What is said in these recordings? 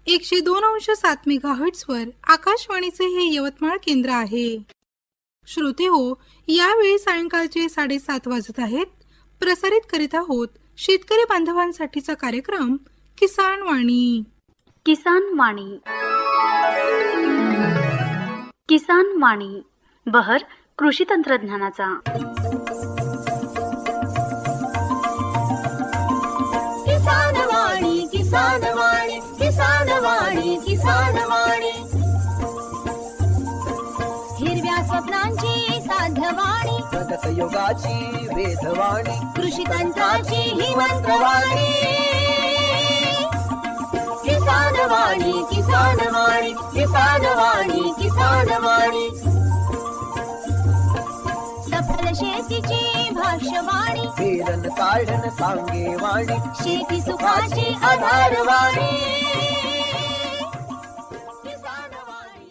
102.7 मेगाहर्ट्झवर आकाशवाणीचे हे यवतमाळ केंद्र आहे. श्रोते हो, यावेळी सायंकाळचे 7:30 वाजत आहेत. प्रसारित करीत आहोत शेतकरी बांधवांसाठीचा कार्यक्रम किसान वाणी. किसान वाणी. किसान वाणी बहर कृषी तंत्रज्ञानाचा. किसान वाणी, किसान वाणी, किसान वाणी, किसान वाणी. हिरव्या स्वप्नांची साध्यवाणी, प्रगत योगाची वेधवाणी, कृषी तंत्राची ही मंत्रवाणी. किसान वाणी, किसान वाणी, किसान वाणी, किसान वाणी. सफल शेतीची भाष्यवाणी, पेरन काढन सांगे वाणी, शेती सुखाची आधारवाणी. किसान वाणी.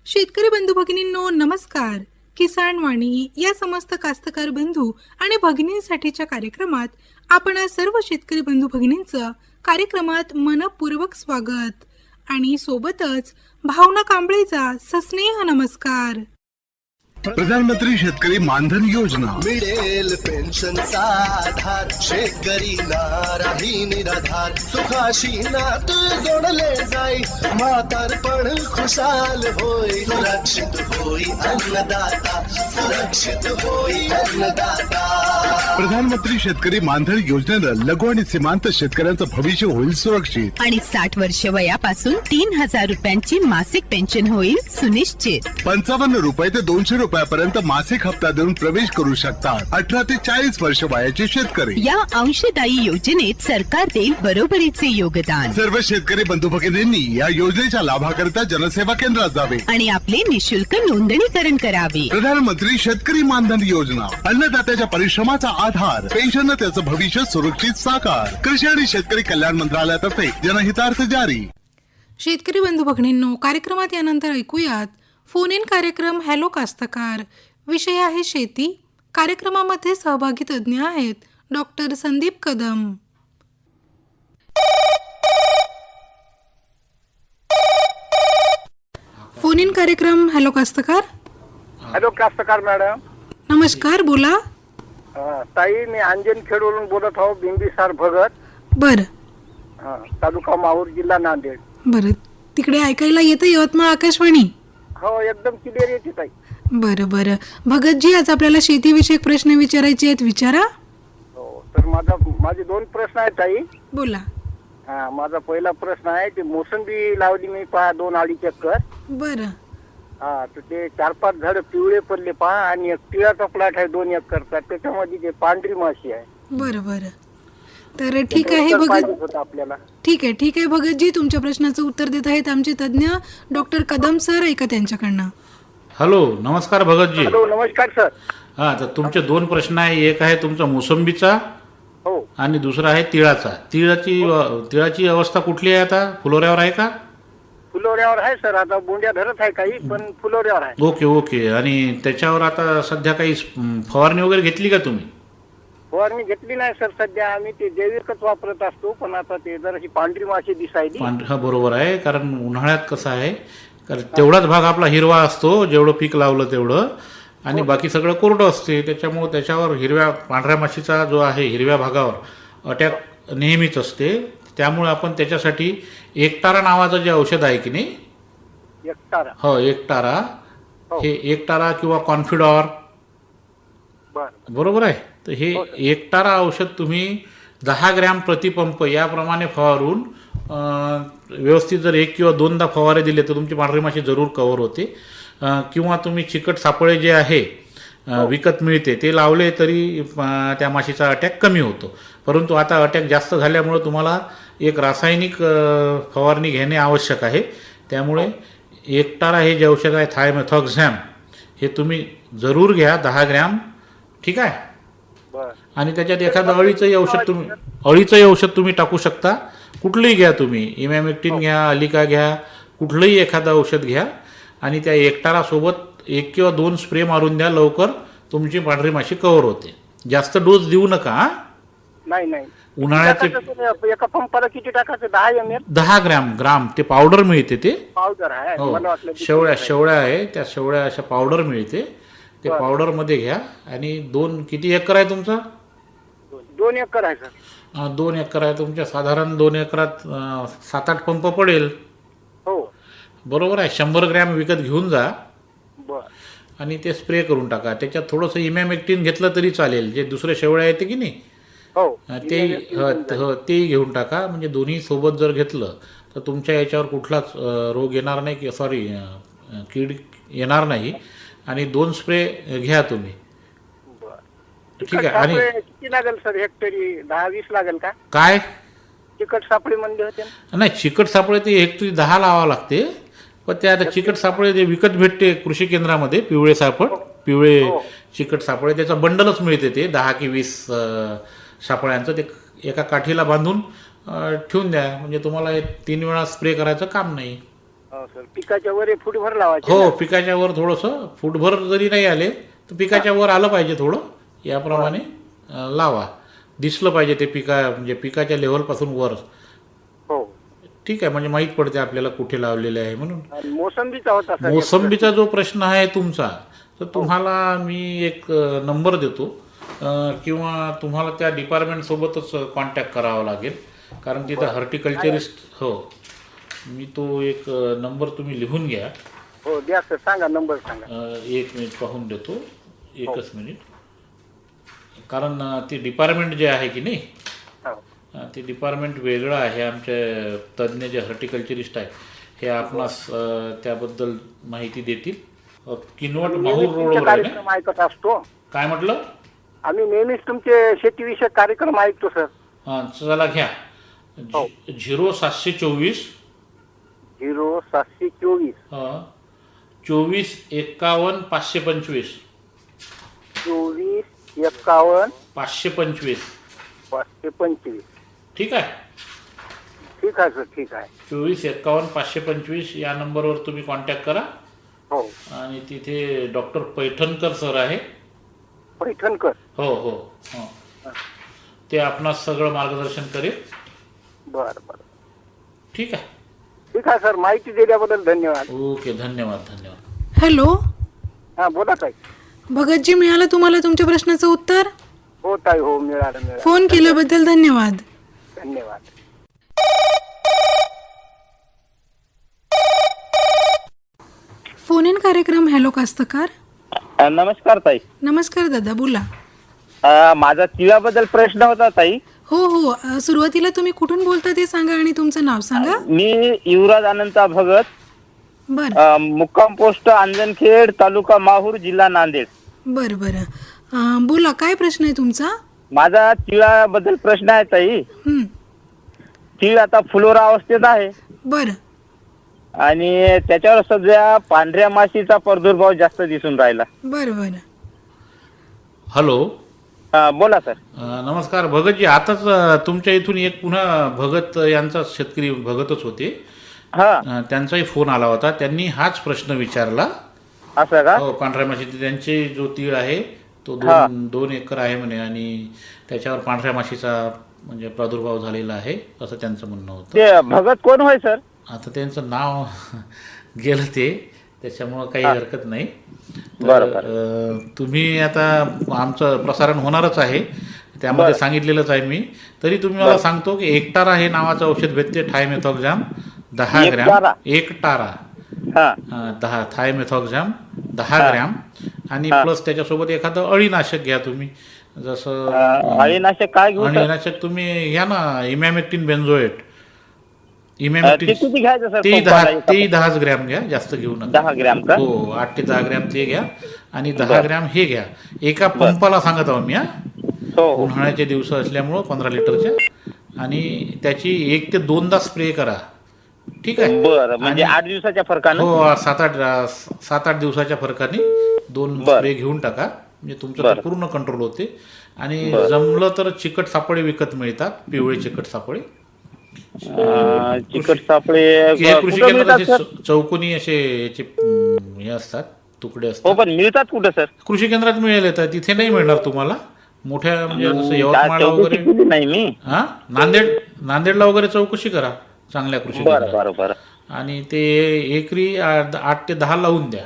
शेतकरी बंधू भगिनींनो नमस्कार. किसान वाणी या समस्त कास्तकार बंधू आणि भगिनींसाठीच्या कार्यक्रमात आपण सर्व शेतकरी बंधू भगिनींचं कार्यक्रमात मनपूर्वक स्वागत आणि सोबतच भावना कांबळेचा सस्नेह नमस्कार. प्रधानमंत्री शेतकरी मानधन योजना मिळेल पेन्शनचा आधार, शेतकरी नाराही निराधार, सुखाशी नात जोडले जाई, म्हातारपण खुशाल होई, सुरक्षित होई अन्नदाता, सुरक्षित होई अन्नदाता. प्रधानमंत्री शेतकरी मानधन योजनेनं लघु आणि सीमांत शेतकऱ्यांचं भविष्य होईल सुरक्षित. आणि 60 वर्ष वयापासून 3,000 रुपयांची मासिक पेन्शन होईल सुनिश्चित. 55 रुपये ते 200 रुपयापर्यंत मासिक हप्ता देऊन प्रवेश करू शकतात 18 ते 40 वर्ष वयाचे शेतकरी. या अंशदायी योजनेत सरकार देईल बरोबरीचे योगदान. सर्व शेतकरी बंधू भगिनींनी या योजनेच्या लाभाकरिता जनसेवा केंद्रात जावे आणि आपले निशुल्क नोंदणीकरण करावे. प्रधानमंत्री शेतकरी मानधन योजना, अन्नदात्याच्या परिश्रमाचा आधार, पेन्शननं त्याचं भविष्य सुरक्षित साकार. कृषी आणि शेतकरी कल्याण मंत्रालयातर्फे जनहितार्थ जारी. शेतकरी बंधू भगिनींनो, कार्यक्रमात यानंतर ऐकूयात फोन इन कार्यक्रम हॅलो कास्तकार. विषय आहे शेती. कार्यक्रमामध्ये सहभागी तज्ज्ञ आहेत doctor Sandeep Kadam. Phone in कार्यक्रम हॅलो कास्तकार. हॅलो कास्तकार मॅडम नमस्कार, बोला. ताई, मी अंजन खेडवरून बोलत आहो. बिंबिसार भगत, बर तालुका माहूर, जिल्हा नांदेड. बर, तिकडे ऐकायला येतं यवतमाळ आकाशवाणी. हो, एकदम क्लिअर येते ताई. बरं बरं भगतजी, आज आपल्याला शेतीविषयक प्रश्न विचारायचे आहेत, विचारा. हो, तर माझे 2 प्रश्न आहेत ताई. बोला. माझा पहिला प्रश्न आहे, ते मोसंबी लावली मी 2-2.5 एकर. बरं. तर ते 4-5 झाड पिवळे पडले आणि एक टिळाचा प्लॉट आहे 2 एकरचा, त्याच्यामध्ये ते पांढरी माशी आहे. बरं बरं, तर ठीक आहे भगत. आपल्याला ठीक आहे भगतजी, तुमच्या प्रश्नाचं उत्तर देत आहेत आमचे तज्ज्ञ डॉक्टर कदम सर. ऐका त्यांच्याकडनं. हॅलो, नमस्कार भगतजी. हॅलो, नमस्कार सर. तर तुमचे 2 प्रश्न आहे. एक आहे तुमचा मोसंबीचा हो, आणि दुसरा आहे तिळाचा. तिळाची अवस्था कुठली आहे आता? फुलोऱ्यावर आहे का? फुलोऱ्यावर आहे सर. आता बोंड्या धरत आहे काही, पण फुलोऱ्यावर आहे. ओके. आणि त्याच्यावर आता सध्या काही फवारणी वगैरे घेतली का तुम्ही? फवारणी घेतली नाही सर. सध्या आम्ही ते जैविकच वापरत असतो, पण आता ते जराशी पांढरी माशी दिसायली. हा, बरोबर आहे. कारण उन्हाळ्यात कसं आहे, कारण तेवढाच भाग आपला हिरवा असतो, जेवढं पीक लावलं तेवढं, आणि बाकी सगळं कोरडं असते. त्याच्यामुळे त्याच्यावर पांढऱ्या माशीचा जो आहे हिरव्या भागावर अटॅक नेहमीच असते. त्यामुळे आपण त्याच्यासाठी एकटारा नावाचं जे औषध आहे की नाही, एकटारा. हो, एकटारा. हे एकटारा किंवा कॉन्फिडॉर, बरोबर आहे. तर हे एकटारा औषध तुम्ही 10 ग्रॅम प्रतिपंप याप्रमाणे फवारून व्यवस्थित जर 1 किंवा 2दा फवारे दिले तर तुमची पांढरी माशी जरूर कव्हर होते. किंवा तुम्ही चिकट सापळे जे आहे विकत मिळते ते लावले तरी त्या माशीचा अटॅक कमी होतो. परंतु आता अटॅक जास्त झाल्यामुळे तुम्हाला एक रासायनिक फवारणी घेणे आवश्यक आहे. त्यामुळे एकटारा हे जे औषध आहे थायमेथॉक्झॅम, हे तुम्ही जरूर घ्या 10 ग्रॅम. ठीक आहे. आणि त्याच्यात एखादं अळीचंही औषध तुम्ही टाकू शकता. कुठलंही घ्या तुम्ही, इमॅमेक्टिन घ्या, अलिका घ्या, कुठलंही एखादं औषध घ्या आणि त्या एकटारासोबत 1 किंवा 2 स्प्रे मारून द्या. लवकर तुमची पांढरी माशी कव्हर होते. जास्त डोस देऊ नका. नाही. उन्हाळ्याचे टाकायचं सर, एका पंपाला किती टाकायचं? 10 ml 10 ग्राम ते पावडर मिळते ते. पावडर आहे. हो मला वाटलं शेवळ्या आहे, त्या शेवळ्या अशा पावडर मिळते, ते पावडर मध्ये घ्या. आणि किती एकर आहे तुमचा? 2 एकर आहे सर. 2 एकर आहे तुमच्या. साधारण 2 एकरात 7-8 पंप पडेल. हो बरोबर आहे. 100 ग्रॅम विकत घेऊन जा बर. आणि ते स्प्रे करून टाका. त्याच्यात थोडंसं इमॅमेक्टिन घेतलं तरी चालेल. जे दुसरे शेवळ्या येते की नाही हो तेही घेऊन टाका. म्हणजे दोन्ही सोबत जर घेतलं तर तुमच्या याच्यावर कुठलाच रोग येणार नाही, की सॉरी कीड येणार नाही. आणि 2 स्प्रे घ्या तुम्ही. ठीक आहे. आणि किती लागेल सर हेक्टरी? 10-20 लागेल का? काय चिकट सापळे म्हणले होते ना? नाही, चिकट सापळे ते हेक्टरी 10 लावावं लागते. पण ते आता चिकट सापळे जे विकत भेटते कृषी केंद्रामध्ये, पिवळे चिकट सापळे, त्याचा बंडलच मिळते. ते 10 की 20 सापळ्यांचं ते एका काठीला बांधून ठेवून द्या. म्हणजे तुम्हाला 3 वेळा स्प्रे करायचं काम नाही. हो सर. पिकाच्या वर फुटभर लावायचे. हो, पिकाच्या वर थोडंसं फुटभर जरी नाही आले तर पिकाच्या वर आलं पाहिजे थोडं. याप्रमाणे लावा. दिसलं पाहिजे ते म्हणजे पिकाच्या लेवलपासून वर. हो ठीक आहे. म्हणजे माहीत पडते आपल्याला कुठे लावलेले आहे म्हणून. आणि मोसंबीचा होता सर. मोसंबीचा जो प्रश्न आहे तुमचा, तर तुम्हाला मी एक नंबर देतो, किंवा तुम्हाला त्या डिपार्टमेंटसोबतच कॉन्टॅक्ट करावा लागेल. कारण तिथं हॉर्टिकल्चरिस्ट. हो, मी तो एक नंबर तुम्ही लिहून घ्या. हो द्या सर. सांगा नंबर सांगा. 1 मिनिट पाहून देतो. एकच मिनिट. कारण ते डिपार्टमेंट जे आहे की नाही, ते डिपार्टमेंट वेगळं आहे. आमचे तज्ज्ञ जे हॉर्टिकल्चरिस्ट आहे हे आपणास त्याबद्दल माहिती देतील. किनवट माहूर रोडवर आहे ना? कार्यक्रम ऐकत असतो. काय म्हटलं? आम्ही नेहमीच तुमचे शेतीविषयक कार्यक्रम ऐकतो सर. हां, चला घ्या. 0724 0724 24 51 525 24 51 525. 525. ठीक आहे. ठीक आहे सर. ठीक आहे. 24 51 525 या नंबरवर तुम्ही कॉन्टॅक्ट करा. हो. आणि तिथे डॉक्टर पैठणकर सर आहे. पैठणकर. हो हो हो. ते आपणास सगळं मार्गदर्शन करेल. बर बर. ठीक आहे. ठीक आहे सर. माहिती दिल्याबद्दल धन्यवाद. ओके, धन्यवाद. हॅलो, हा बोला ताई. भगतजी, मिळालं तुम्हाला तुमच्या प्रश्नाचं उत्तर? हो ताई. हो मिळालं. फोन केल्याबद्दल धन्यवाद. धन्यवाद. फोन इन कार्यक्रम हॅलो कास्तकार. नमस्कार ताई. नमस्कार दादा, बोला. माझा तिळाबद्दल प्रश्न होता ताई. हो हो, सुरुवातीला तुम्ही कुठून बोलता ते सांगा आणि तुमचं नाव सांगा. मी युवराज अनंता भगत, बर मुक्काम पोस्ट अंजनखेड, तालुका माहूर, जिल्हा नांदेड. बर बर. बोला, काय प्रश्न आहे तुमचा? माझा तिळाबद्दल प्रश्न आहे ताई. तीळ आता फुलोरा अवस्थेत आहे बर. आणि त्याच्यावर सध्या पांढऱ्या माशीचा प्रादुर्भाव जास्त दिसून राहिला. बर बर. हॅलो. बोला सर. नमस्कार भगतजी. आताच तुमच्या इथून एक पुन्हा भगत यांचा शेतकरी भगतच होते, त्यांचाही फोन आला होता. त्यांनी हाच प्रश्न विचारला. असं का? हो, पांढऱ्या माशीचे त्यांचे जो तीळ आहे तो 2 एकर आहे म्हणे, आणि त्याच्यावर पांढऱ्या माशीचा म्हणजे प्रादुर्भाव झालेला आहे असं त्यांचं म्हणणं होतं. ते भगत कोण होय सर? आता त्यांचं नाव गेलं ते, त्याच्यामुळं काही हरकत नाही. तर तुम्ही आता आमचं प्रसारण होणारच आहे, त्यामध्ये सांगितलेलंच आहे मी. तरी तुम्ही मला सांगतो की एकटारा हे नावाचं औषध भेटते. थायमेथॉक्झॅम 10 ग्रॅम. एकटारा 10 थायमेथॉक्झॅम 10 ग्रॅम. आणि प्लस त्याच्यासोबत एखादं अळीनाशक घ्या तुम्ही. जसं अळीनाशक काय घेऊ? अळीनाशक तुम्ही घ्या ना, इमॅमेक्टिन बेन्झोएट. ते किती घ्यायचं सर? ते 10 ग्रॅम घ्या, जास्त घेऊ नका. 10 ग्रॅम का? हो, 8 ते 10 ग्रॅम ते घ्या आणि 10 ग्रॅम हे घ्या. एका पंपाला सांगत आहो मी. उन्हाळ्याचे दिवस असल्यामुळं 15 लिटरच्या. आणि त्याची 1 ते 2दा स्प्रे करा. ठीक आहे. बरं. म्हणजे 8 दिवसाच्या फरकाने? हो, 7-8 दिवसाच्या फरकाने 2 स्प्रे घेऊन टाका. म्हणजे तुमचं पूर्ण कंट्रोल होते. आणि जमलं तर चिकट सापळे विकत मिळतात, पिवळे चिकट सापळे. चिकट सापळे कृषी केंद्रात चौकोनी असे याचे हे असतात, तुकडे असतात. हो, पण मिळतात कुठे सर? कृषी केंद्रात मिळेल. तर तिथे नाही मिळणार तुम्हाला. मोठ्या म्हणजे जसं यवतमाळला वगैरे केली नाही मी. हा नांदेडला वगैरे चौकशी करा चांगल्या कृषी केंद्रात. बरं. आणि ते एकरी 8 ते 10 लावून द्या.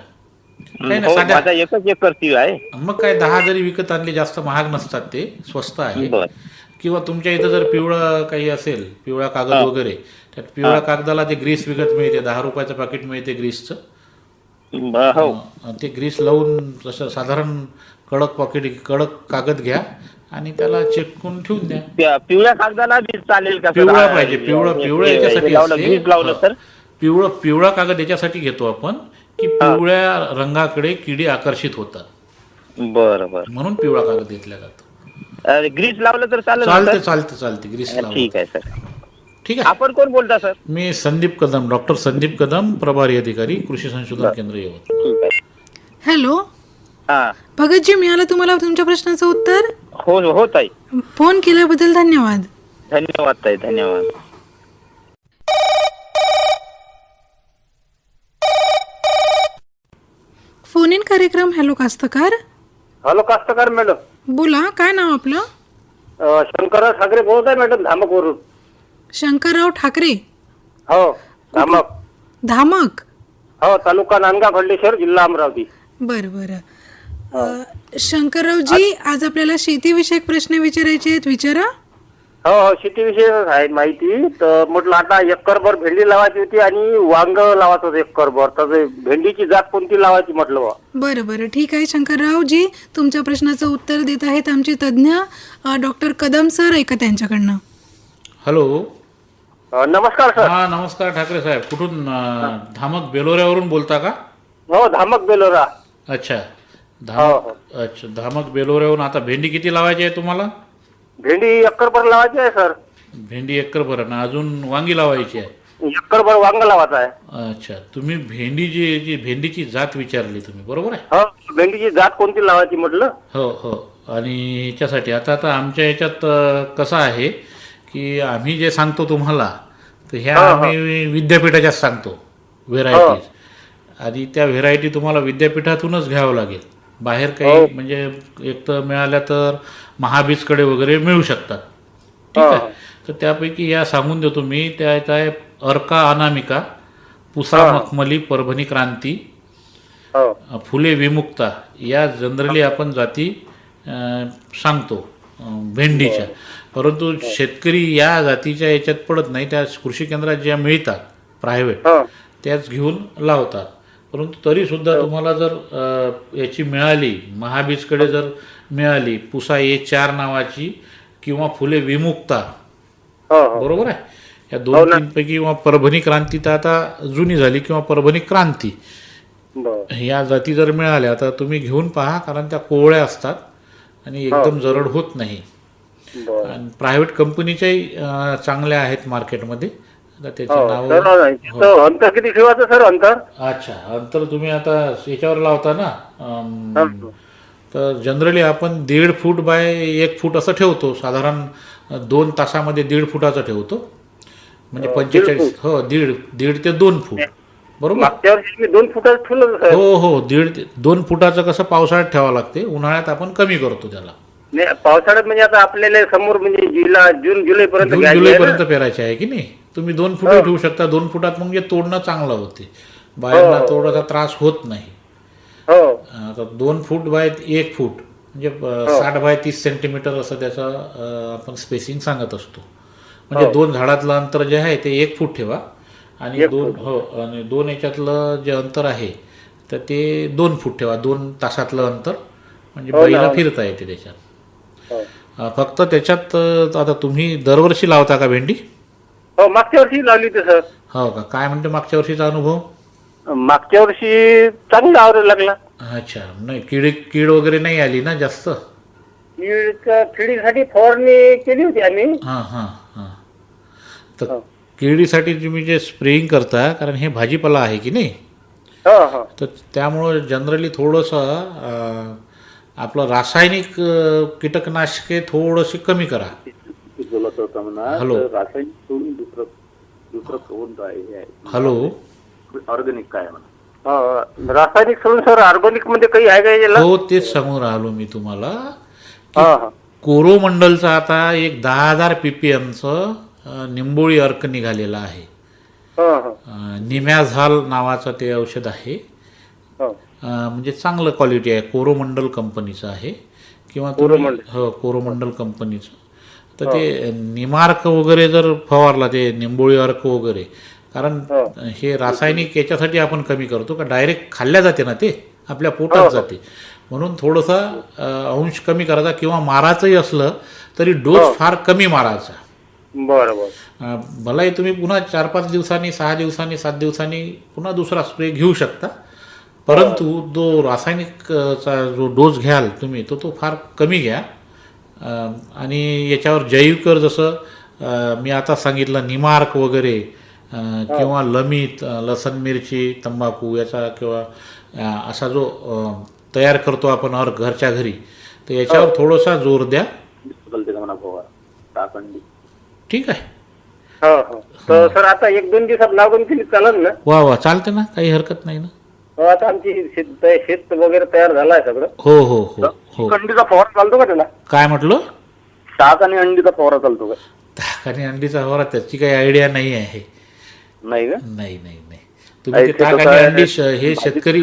काही ना हो, साध्या माझा एकच एकर तीळ आहे. मग काय 10 जरी विकत आणले जास्त महाग नसतात ते स्वस्त आहे. बर. किंवा तुमच्या इथं जर पिवळं काही असेल पिवळा कागद वगैरे त्यात पिवळ्या कागदाला ते ग्रीस विकत मिळते 10 रुपयाचं पॅकेट मिळते ग्रीसचं. हो. ते ग्रीस लावून जसं साधारण कडक कागद घ्या आणि त्याला चिटकून ठेवून द्या. पिवळ्या कागदाला बी चालेल का? पिवळा पाहिजे पिवळं याच्यासाठी ग्रीस लावलं तर पिवळा कागद याच्यासाठी घेतो आपण की पिवळ्या रंगाकडे किडी आकर्षित होतात. बरं. म्हणून पिवळा कागद घेतला जातो. ग्रीस लावलं तर चालेल ना, सर? चालते ग्रीस ठीक आहे सर. ठीक आहे. आपण कोण बोलता सर? मी संदीप कदम डॉक्टर संदीप कदम प्रभारी अधिकारी कृषी संशोधन केंद्र यवतमाळ. ठीक आहे. हॅलो हा. भगतजी, मिळालं तुम्हाला तुमच्या प्रश्नाचं उत्तर? हो ताई. फोन केल्याबद्दल धन्यवाद. धन्यवाद ताई, धन्यवाद. फोन इन कार्यक्रम हॅलो कास्तकार. हॅलो कास्तकार मॅडम. बोला, काय नाव आपलं? शंकरराव ठाकरे बोलत आहे मॅडम, धामकवरून. शंकरराव ठाकरे. हो, धामक. धामक. हो, तालुका नांदगाव, खंडेश्वर, जिल्हा अमरावती. बरं. शंकररावजी, आज आपल्याला शेतीविषयक प्रश्न विचारायचे आहेत, विचारा. हो, शेतीविषयी आहे माहिती. तर म्हटलं आता एकरभर भेंडी लावायची होती आणि वांग लावायचं होतं एकरभर. तर भेंडीची जात कोणती लावायची म्हटलं बा. बरं ठीक आहे शंकररावजी, तुमच्या प्रश्नाचं उत्तर देत आहेत आमचे तज्ज्ञ डॉक्टर कदम सर. ऐका त्यांच्याकडनं. हॅलो. नमस्कार सर. हा नमस्कार ठाकरे साहेब. कुठून? धामक बेलोऱ्यावरून बोलता का? हो, धामक बेलोरा. अच्छा धामक बेलोऱ्यावरून. आता भेंडी किती लावायची आहे तुम्हाला? भेंडी एकरभर लावायची आहे सर. भेंडी एकरभर ना अजून वांगी लावायची आहे? एकरभर वांग लावायचं आहे. अच्छा, तुम्ही भेंडीची जात विचारली तुम्ही, बरोबर आहे? हो, भेंडीची जात कोणती लावायची म्हटलं. हो. आणि ह्याच्यासाठी आता आमच्या ह्याच्यात कसं आहे की आम्ही जे सांगतो तुम्हाला तर ह्या आम्ही विद्यापीठाच्याच सांगतो व्हेरायटीज. आणि त्या व्हेरायटी तुम्हाला विद्यापीठातूनच घ्यावं लागेल. बाहेर काही म्हणजे एक तर मिळाल्या तर महाबीजकडे वगैरे मिळू शकतात. ठीक आहे. तर त्यापैकी या सांगून देतो मी. त्यात आहे अर्का अनामिका, पुसा मखमली, परभणी क्रांती, फुले विमुक्ता. या जनरली आपण जाती सांगतो भेंडीच्या. परंतु शेतकरी या जातीच्या याच्यात पडत नाही. त्या कृषी केंद्रात ज्या मिळतात प्रायव्हेट त्याच घेऊन लावतात. परंतु तरीसुद्धा तुम्हाला जर याची मिळाली, महाबीजकडे जर मिळाली पुसा A4 नावाची किंवा फुले विमुक्ता, बरोबर आहे, या 2-3 पैकी, किंवा परभणी क्रांती तर आता जुनी झाली, किंवा परभणी क्रांती, या जाती जर मिळाल्या तर तुम्ही घेऊन पहा. कारण त्या कोवळ्या असतात आणि एकदम जरड होत नाही. आणि प्रायव्हेट कंपनीच्याही चांगल्या आहेत मार्केटमध्ये. आता त्याचे नाव. अंतर किती ठेवायचं सर? अच्छा, अंतर तुम्ही आता याच्यावर लावता ना, तर जनरली आपण 1.5 फूट बाय 1 फूट असं ठेवतो. साधारण 2 तासामध्ये 1.5 फुटाचं ठेवतो. म्हणजे 45. हो, 1.5 ते 2 फूट, बरोबर. मागच्या वर्षी मी 2 फुटाचं ठेवलं. हो, 1.5 ते 2 फुटाचं कसं पावसाळ्यात ठेवावं लागते, उन्हाळ्यात आपण कमी करतो त्याला. पावसाळ्यात म्हणजे आता आपल्याला समोर म्हणजे जून जुलैपर्यंत पेरायचे आहे की नाही. तुम्ही 2 फूट ठेवू शकता. 2 फुटात म्हणजे तोडणं चांगलं होते, बाहेरला थोडासा त्रास होत नाही. आता 2 फूट बाय 1 फूट म्हणजे 60 बाय 30 सेंटीमीटर असं त्याचं आपण स्पेसिंग सांगत असतो. म्हणजे 2 झाडातलं अंतर जे आहे ते 1 फूट ठेवा. आणि 2 याच्यातलं जे अंतर आहे तर ते 2 फूट ठेवा. 2 तासातलं अंतर म्हणजे बैला फिरता येते त्याच्यात. फक्त त्याच्यात आता तुम्ही दरवर्षी लावता का भेंडी? हो, मागच्या वर्षी लावली होती सर. हो का? काय म्हणते मागच्या वर्षीचा अनुभव? मागच्या वर्षी चांगला आवड लागला. अच्छा, नाही कीड वगैरे नाही आली ना जास्त? किडीसाठी फवारणी केली होती आम्ही. हां. तर किडीसाठी तुम्ही जे स्प्रेइंग करता, कारण हे भाजीपाला आहे की नाही, तर त्यामुळं जनरली थोडंसं आपलं रासायनिक कीटकनाशके थोडंसे कमी करा. हॅलो. हॅलो. ऑर्गॅनिक काय म्हणा? रासायनिक सोडून सर ऑर्गॅनिक मध्ये काही आहे का? हो, तेच सांगून राहिलो मी तुम्हाला. कोरोमंडलचं आता एक 10,000 PPMचं निंबोळी अर्क निघालेलं आहे. निमॅझाल नावाचं ते औषध आहे. म्हणजे चांगलं क्वालिटी आहे. कोरोमंडल कंपनीचं आहे किंवा कोरोमंडल कंपनीचं. तर ते निमार्क वगैरे जर फवारला, ते निंबोळी अर्क वगैरे, कारण हे रासायनिक याच्यासाठी आपण कमी करतो का डायरेक्ट खाल्ल्या जाते ना, ते आपल्या पोटात जाते, म्हणून थोडंसं अंश कमी करायचा किंवा मारायचंही असलं तरी डोस फार कमी मारायचा. बरोबर. भलाही तुम्ही पुन्हा 4-5 दिवसांनी, 6 दिवसांनी, 7 दिवसांनी पुन्हा दुसरा स्प्रे घेऊ शकता, परंतु जो रासायनिकचा जो डोस घ्याल तुम्ही तो फार कमी घ्या. आणि याच्यावर जैविकर जसं मी आता सांगितलं निमार्क वगैरे किंवा लमित, लसण मिरची, तंबाखू याचा किंवा असा जो तयार करतो आपण अर्क घरच्या घरी, तर याच्यावर थोडासा जोर द्या. ठीक आहे. तर सर आता 1-2 दिवसात लागून केली चालेल ना? वा चालते ना, काही हरकत नाही ना. आता आमची शेत वगैरे तयार झाला आहे सगळं. हो हो हो हो. अंडीचा फवारा चालतो का त्याला? काय म्हटलं? ताक आणि अंडीचा फवारा चालतो का? ताक आणि अंडीचा फवारा त्याची काही आयडिया नाही आहे. नाही का? नाही नाही नाही. तुम्ही ते ताक आणि अंडी हे शेतकरी,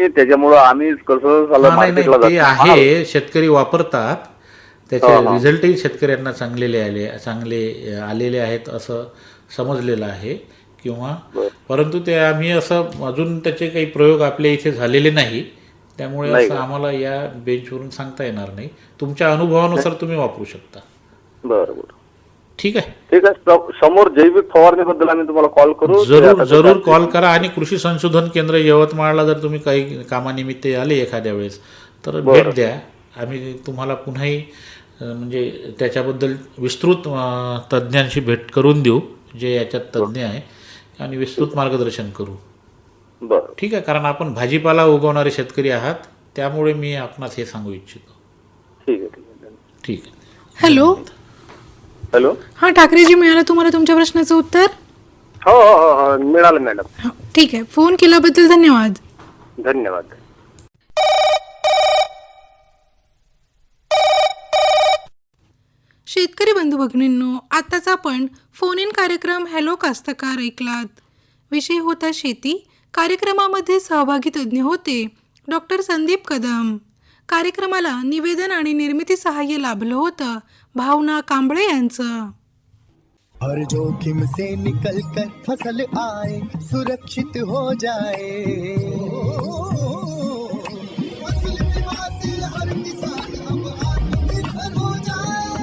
त्याच्यामुळं आम्ही कसं नाही नाही ते आहे, शेतकरी वापरतात, त्याचे रिझल्टही शेतकऱ्यांना चांगले आलेले आहेत असं समजलेलं आहे किंवा, परंतु ते आम्ही असं अजून त्याचे काही प्रयोग आपल्या इथे झालेले नाही, त्यामुळे असं आम्हाला या बेंचवरून सांगता येणार नाही. तुमच्या अनुभवानुसार तुम्ही वापरू शकता. बरोबर. ठीक आहे. ठीक आहे. समोर जैविक फवारणीबद्दल आम्ही तुम्हाला कॉल करू. जरूर कॉल करा. आणि कृषी संशोधन केंद्र यवतमाळला जर तुम्ही काही कामानिमित्त आले एखाद्या वेळेस तर भेट द्या. आम्ही तुम्हाला पुन्हाही म्हणजे त्याच्याबद्दल विस्तृत तज्ज्ञांशी भेट करून देऊ, जे याच्यात तज्ज्ञ आहे, आणि विस्तृत मार्गदर्शन करू. बरं. ठीक आहे. कारण आपण भाजीपाला उगवणारे शेतकरी आहात, त्यामुळे मी आपणास हे सांगू इच्छितो. ठीक आहे. ठीक आहे. हॅलो. हॅलो. हा ठाकरेजी, मिळालं तुम्हाला तुमच्या प्रश्नाचं उत्तर? हो मिळालं मॅडम. ठीक आहे. फोन केल्याबद्दल धन्यवाद. धन्यवाद. शेतकरी बंधू भगिनींनो, आताच आपण फोन इन कार्यक्रम हॅलो कास्तकार ऐकलात. विषय होता शेती. कार्यक्रमामध्ये सहभागी तज्ज्ञ होते डॉक्टर संदीप कदम. कार्यक्रमाला निवेदन आणि निर्मिती सहाय्य लाभलं होतं भावना कांबळे यांचं. हर जोखिम से निकल कर फसल आए, सुरक्षित हो जाए, फसल बीमा से हर किसान अब आत्मनिर्भर हो जाए.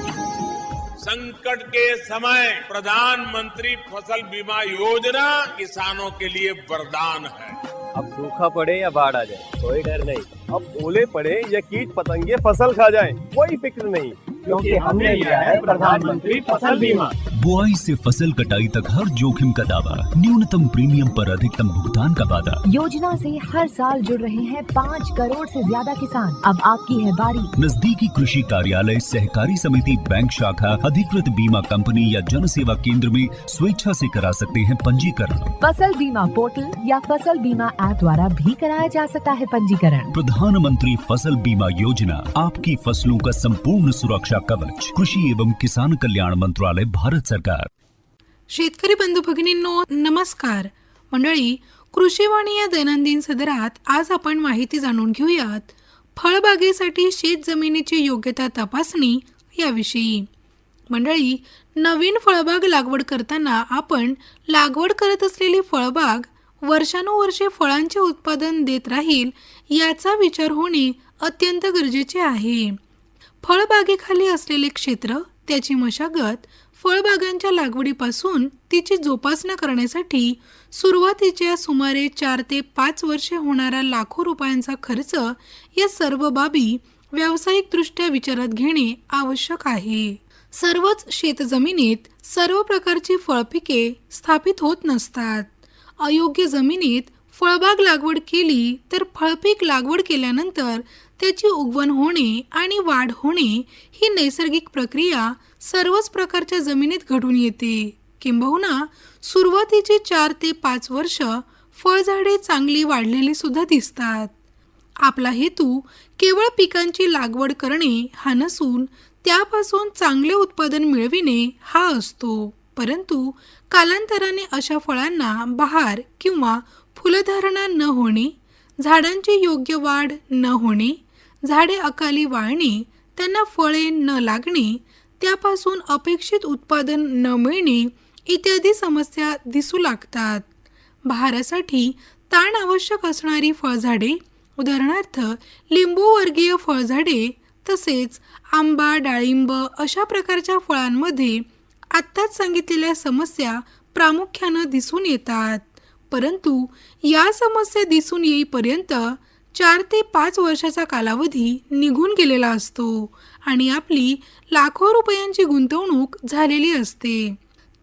संकट के समय प्रधानमंत्री फसल बीमा योजना किसानों के लिए वरदान है. अब सूखा पड़े या बाढ़ आ जाए कोई डर नहीं. अब ओले पड़े या कीट पतंगे फसल खा जाए कोई फिक्र नहीं, क्योंकि हमने लिया है प्रधानमंत्री फसल बीमा. बुआई से फसल कटाई तक हर जोखिम का दावा, न्यूनतम प्रीमियम पर अधिकतम भुगतान का वादा. योजना से हर साल जुड़ रहे हैं 5 करोड़ से ज्यादा किसान. अब आपकी है बारी. नजदीकी कृषि कार्यालय, सहकारी समिति, बैंक शाखा, अधिकृत बीमा कंपनी या जन सेवा केंद्र में स्वेच्छा से करा सकते हैं पंजीकरण. फसल बीमा पोर्टल या फसल बीमा ऐप द्वारा भी कराया जा सकता है पंजीकरण. प्रधानमंत्री फसल बीमा योजना, आपकी फसलों का संपूर्ण सुरक्षा कवच. कृषि एवं किसान कल्याण मंत्रालय, भारत सरकार. शेतकरी बंधू भगिनींनो नमस्कार. मंडळी, कृषीवाणी या दैनंदिन सदरात आज आपण माहिती जाणून घेऊयात फळबागेसाठी शेत जमिनीची योग्यता तपासणी याविषयी. मंडळी, नवीन फळबाग लागवड करताना आपण लागवड करत असलेली फळबाग वर्षानुवर्षे फळांचे उत्पादन देत राहील याचा विचार होणे अत्यंत गरजेचे आहे. फळबागेखाली असलेले क्षेत्र, त्याची मशागत, फळबागांच्या लागवडीपासून तिची जोपासना करण्यासाठी सुरुवातीच्या सुमारे 4 ते 5 वर्षे होणारा लाखो रुपयांचा खर्च, या सर्व बाबी व्यावसायिकदृष्ट्या विचारात घेणे आवश्यक आहे. सर्वच शेतजमिनीत सर्व प्रकारची फळपिके स्थापित होत नसतात. अयोग्य जमिनीत फळबाग लागवड केली तर फळपीक लागवड केल्यानंतर त्याची उगवण होणे आणि वाढ होणे ही नैसर्गिक प्रक्रिया सर्वच प्रकारच्या जमिनीत घडून येते. किंबहुना सुरुवातीची 4 ते 5 वर्ष फळझाडे चांगली वाढलेली सुद्धा दिसतात. आपला हेतू केवळ पिकांची लागवड करणे हा नसून त्यापासून चांगले उत्पादन मिळविणे हा असतो. परंतु कालांतराने अशा फळांना बहार किंवा फुलधारणा न होणे, झाडांची योग्य वाढ न होणे, झाडे अकाली वाळणे, त्यांना फळे न लागणे, त्यापासून अपेक्षित उत्पादन न मिळणे इत्यादी समस्या दिसू लागतात. बहारासाठी ताण आवश्यक असणारी फळझाडे, उदाहरणार्थ लिंबू वर्गीय फळझाडे, तसेच आंबा, डाळिंब अशा प्रकारच्या फळांमध्ये आत्ताच सांगितलेल्या समस्या प्रामुख्यानं दिसून येतात. परंतु या समस्या दिसून येईपर्यंत 4 ते 5 वर्षाचा कालावधी निघून गेलेला असतो आणि आपली लाखो रुपयांची गुंतवणूक झालेली असते.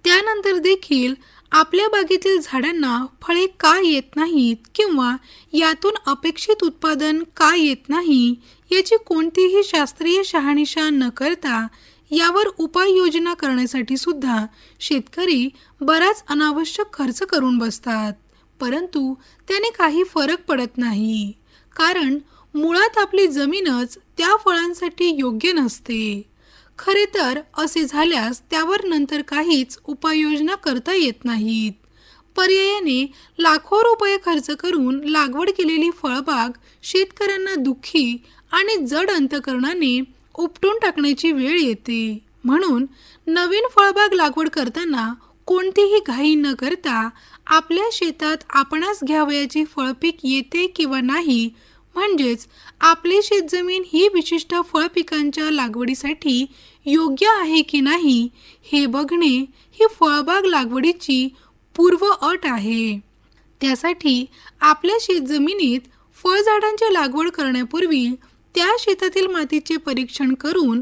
त्यानंतर देखील आपल्या बागेतील झाडांना फळे का येत नाहीत किंवा यातून अपेक्षित उत्पादन का येत नाही याची कोणतीही शास्त्रीय शहानिशा न करता यावर उपाययोजना करण्यासाठी सुद्धा शेतकरी बराच अनावश्यक खर्च करून बसतात. परंतु त्याने काही फरक पडत नाही, कारण मुळात आपली जमीनच त्या फळांसाठी योग्य नसते. खरे तर असे झाल्यास त्यावर नंतर काहीच उपाययोजना करता येत नाहीत. पर्यायाने लाखो रुपये खर्च करून लागवड केलेली फळबाग शेतकऱ्यांना दुःखी आणि जड अंतकरणाने उपटून टाकण्याची वेळ येते. म्हणून नवीन फळबाग लागवड करताना कोणतीही घाई न करता आपल्या शेतात आपणास घ्यावयाची फळपीक येते किंवा नाही, म्हणजेच आपली शेतजमीन ही विशिष्ट फळपिकांच्या लागवडीसाठी योग्य आहे की नाही हे बघणे ही फळबाग लागवडीची पूर्व अट आहे. त्यासाठी आपल्या शेतजमिनीत फळझाडांची लागवड करण्यापूर्वी त्या शेतातील मातीचे परीक्षण करून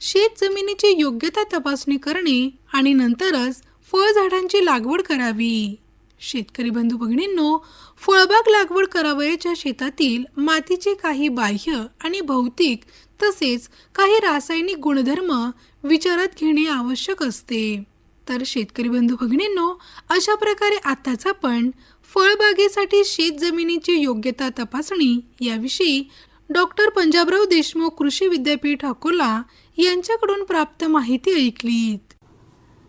शेतजमिनीची योग्यता तपासणी करणे आणि नंतरच फळझाडांची लागवड करावी. शेतकरी बंधू भगिनींनो, फळबाग लागवड करावयाच्या शेतातील मातीचे काही बाह्य आणि भौतिक तसेच काही रासायनिक गुणधर्म विचारात घेणे आवश्यक असते. तर शेतकरी बंधू भगिनींनो, अशा प्रकारे आताच आपण फळबागेसाठी शेतजमिनीची योग्यता तपासणी याविषयी डॉक्टर पंजाबराव देशमुख कृषी विद्यापीठ अकोला यांच्याकडून प्राप्त माहिती ऐकलीत.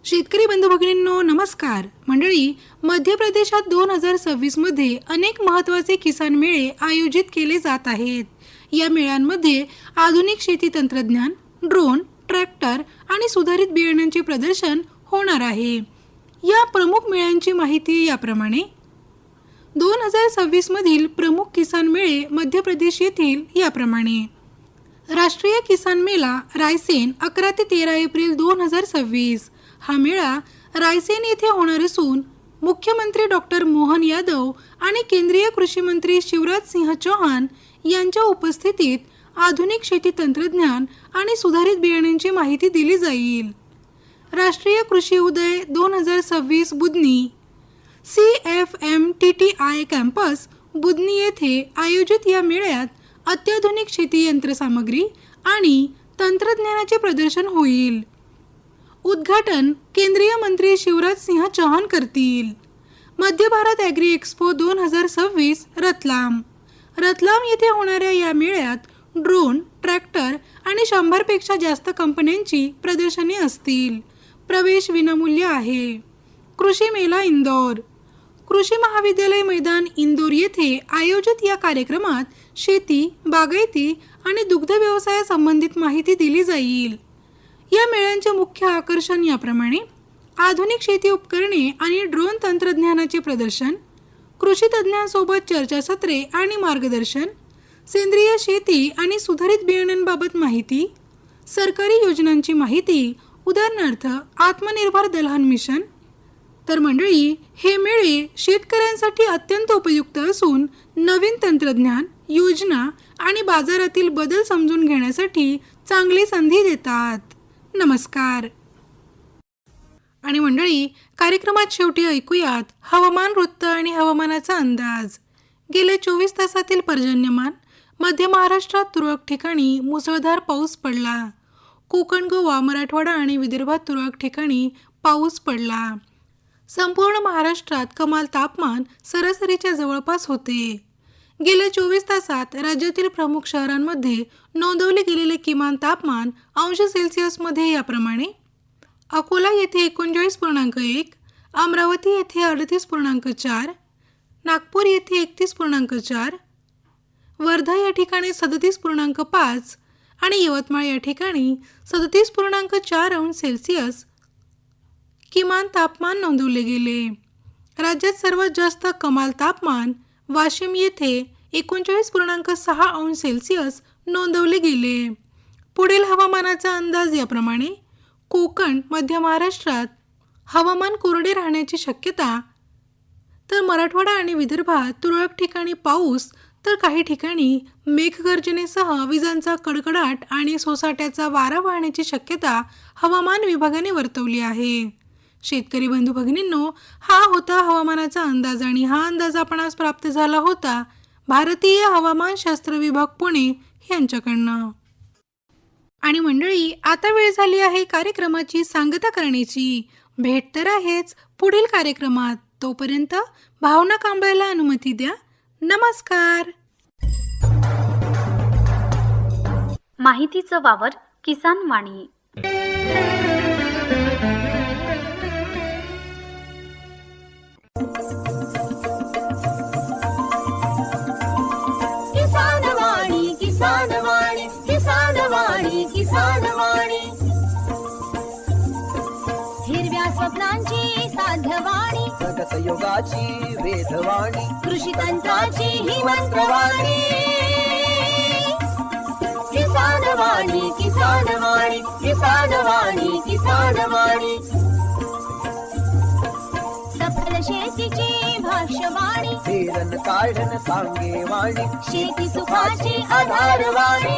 शेतकरी बंधू भगिनींनो, नमस्कार. मंडळी, मध्य प्रदेशात 2026 मध्ये अनेक महत्त्वाचे किसान मेळे आयोजित केले जात आहेत. या मेळ्यांमध्ये आधुनिक शेती तंत्रज्ञान, ड्रोन, ट्रॅक्टर आणि सुधारित बियाण्यांचे प्रदर्शन होणार आहे. या प्रमुख मेळ्यांची माहिती याप्रमाणे. 2026 मधील प्रमुख किसान मेळे मध्य प्रदेश येथील याप्रमाणे. राष्ट्रीय किसान मेळा रायसेन 11 ते 13 एप्रिल 2026. हा मेळा रायसेन येथे होणार असून मुख्यमंत्री डॉक्टर मोहन यादव आणि केंद्रीय कृषी मंत्री शिवराज सिंह चौहान यांच्या उपस्थितीत आधुनिक शेती तंत्रज्ञान आणि सुधारित बियाण्यांची माहिती दिली जाईल. राष्ट्रीय कृषी उदय 2026 बुधनी CFMTTI कॅम्पस बुधनी येथे आयोजित या मेळ्यात अत्याधुनिक शेती यंत्रसामग्री आणि तंत्रज्ञानाचे प्रदर्शन होईल. उद्घाटन केंद्रीय मंत्री शिवराज सिंह चौहान करतील. मध्य भारत ॲग्री एक्स्पो 2026 रतलाम येथे होणाऱ्या या मेळ्यात ड्रोन, ट्रॅक्टर आणि 100 पेक्षा जास्त कंपन्यांची प्रदर्शने असतील. प्रवेश विनामूल्य आहे. कृषी मेला इंदोर. कृषी महाविद्यालय मैदान इंदोर येथे आयोजित या कार्यक्रमात शेती, बागायती आणि दुग्ध व्यवसायासंबंधित माहिती दिली जाईल. या मेळ्यांचे मुख्य आकर्षण याप्रमाणे. आधुनिक शेती उपकरणे आणि ड्रोन तंत्रज्ञानाचे प्रदर्शन, कृषी तज्ज्ञांसोबत चर्चासत्रे आणि मार्गदर्शन, सेंद्रिय शेती आणि सुधारित बियाण्यांबाबत माहिती, सरकारी योजनांची माहिती, उदाहरणार्थ आत्मनिर्भर दलहन मिशन. तर मंडळी, हे मेळे शेतकऱ्यांसाठी अत्यंत उपयुक्त असून नवीन तंत्रज्ञान, योजना आणि बाजारातील बदल समजून घेण्यासाठी चांगली संधी देतात. नमस्कार. आणि मंडळी, कार्यक्रमात शेवटी ऐकूयात हवामान वृत्त आणि हवामानाचा अंदाज. गेल्या 24 तासातील पर्जन्यमान. मध्य महाराष्ट्रात तुरळक ठिकाणी मुसळधार पाऊस पडला. कोकण, गोवा, मराठवाडा आणि विदर्भात तुरळक ठिकाणी पाऊस पडला. संपूर्ण महाराष्ट्रात कमाल तापमान सरासरीच्या जवळपास होते. गेल्या 24 तासात राज्यातील प्रमुख शहरांमध्ये नोंदवले गेलेले किमान तापमान अंश सेल्सिअसमध्ये याप्रमाणे: अकोला येथे 39.1, अमरावती येथे 38.4, नागपूर येथे 31.4, वर्धा या ठिकाणी 37.5 आणि यवतमाळ या ठिकाणी 37.4 अंश सेल्सिअस किमान तापमान नोंदवले गेले. राज्यात सर्वात जास्त कमाल तापमान वाशिम येथे 39.6 अंश सेल्सिअस नोंदवले गेले. पुढील हवामानाचा अंदाज याप्रमाणे: कोकण, मध्य महाराष्ट्रात हवामान कोरडे राहण्याची शक्यता, तर मराठवाडा आणि विदर्भात तुरळक ठिकाणी पाऊस, तर काही ठिकाणी मेघगर्जनेसह विजांचा कडकडाट आणि सोसाट्याचा वारा वाहण्याची शक्यता हवामान विभागाने वर्तवली आहे. शेतकरी बंधू भगिनींनो, हा होता हवामानाचा अंदाज आणि हा अंदाज आपणास प्राप्त झाला होता भारतीय हवामानशास्त्र विभाग पुणे यांच्याकडनं. आणि मंडळी, आता वेळ झाली आहे कार्यक्रमाची सांगता करण्याची. भेट तर आहेच पुढील कार्यक्रमात. तोपर्यंत भावना कांबळेला अनुमती द्या. नमस्कार. माहितीचा वावर किसान वाणी. किसान वाणी, किसान वाणी, किसान वाणी, किसान वाणी. हिरव्या स्वप्नांची साध्यवाणी, प्रगत योगाची वेधवाणी, कृषी तंत्राची ही मंत्रवाणी. किसान वाणी, किसान वाणी, किसान वाणी, किसान वाणी. सफल शेतीची भाष्यवाणी, पेरन काढन सांगे वाणी, शेती सुखाची आधारवाणी.